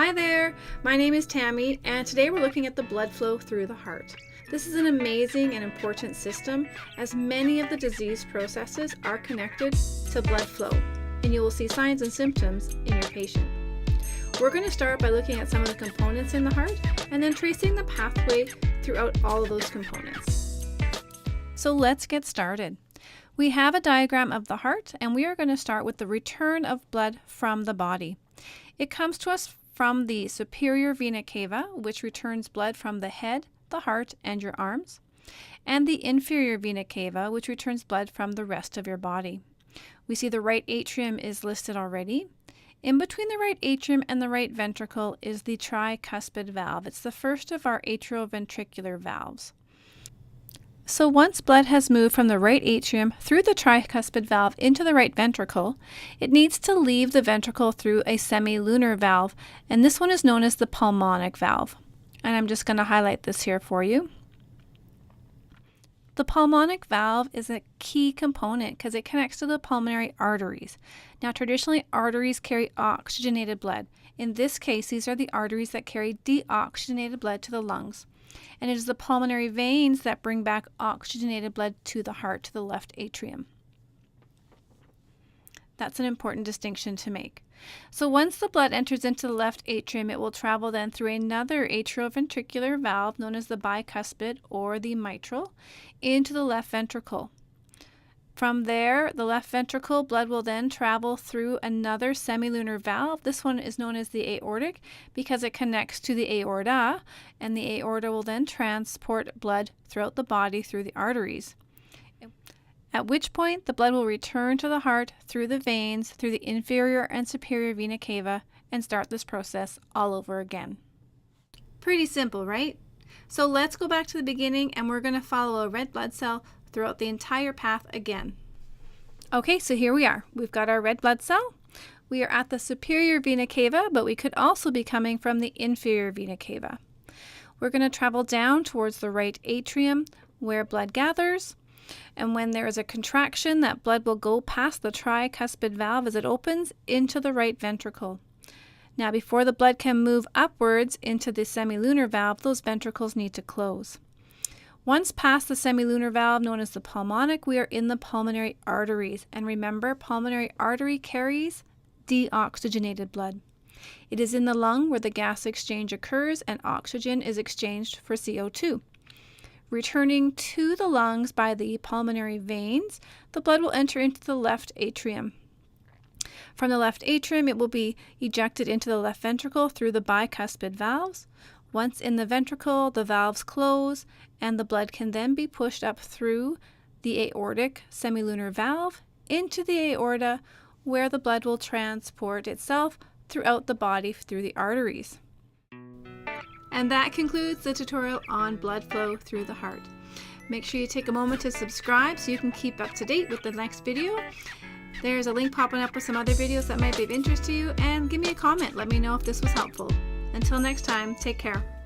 Hi there, my name is Tammy, and today we're looking at the blood flow through the heart. This is an amazing and important system, as many of the disease processes are connected to blood flow, and you will see signs and symptoms in your patient. We're going to start by looking at some of the components in the heart, and then tracing the pathway throughout all of those components. So let's get started. We have a diagram of the heart, and we are going to start with the return of blood from the body. It comes to us from the superior vena cava, which returns blood from the head, the heart, and your arms, and the inferior vena cava, which returns blood from the rest of your body. We see the right atrium is listed already. In between the right atrium and the right ventricle is the tricuspid valve. It's the first of our atrioventricular valves. So once blood has moved from the right atrium through the tricuspid valve into the right ventricle, it needs to leave the ventricle through a semilunar valve, and this one is known as the pulmonic valve. And I'm just going to highlight this here for you. The pulmonic valve is a key component because it connects to the pulmonary arteries. Now, traditionally, arteries carry oxygenated blood. In this case, these are the arteries that carry deoxygenated blood to the lungs. And it is the pulmonary veins that bring back oxygenated blood to the heart, to the left atrium. That's an important distinction to make. So once the blood enters into the left atrium, it will travel then through another atrioventricular valve known as the bicuspid or the mitral into the left ventricle. From there, the left ventricle blood will then travel through another semilunar valve. This one is known as the aortic because it connects to the aorta, and the aorta will then transport blood throughout the body through the arteries. At which point, the blood will return to the heart through the veins, through the inferior and superior vena cava, and start this process all over again. Pretty simple, right? So let's go back to the beginning, and we're going to follow a red blood cell throughout the entire path again. Okay, so here we are. We've got our red blood cell. We are at the superior vena cava, but we could also be coming from the inferior vena cava. We're going to travel down towards the right atrium where blood gathers. And when there is a contraction, that blood will go past the tricuspid valve as it opens into the right ventricle. Now, before the blood can move upwards into the semilunar valve, those ventricles need to close. Once past the semilunar valve, known as the pulmonic, we are in the pulmonary arteries. And remember, pulmonary artery carries deoxygenated blood. It is in the lung where the gas exchange occurs and oxygen is exchanged for CO2. Returning to the lungs by the pulmonary veins, the blood will enter into the left atrium. From the left atrium, it will be ejected into the left ventricle through the bicuspid valves. Once in the ventricle, the valves close, and the blood can then be pushed up through the aortic semilunar valve into the aorta, where the blood will transport itself throughout the body through the arteries. And that concludes the tutorial on blood flow through the heart. Make sure you take a moment to subscribe so you can keep up to date with the next video. There's a link popping up with some other videos that might be of interest to you, and give me a comment. Let me know if this was helpful. Until next time, take care.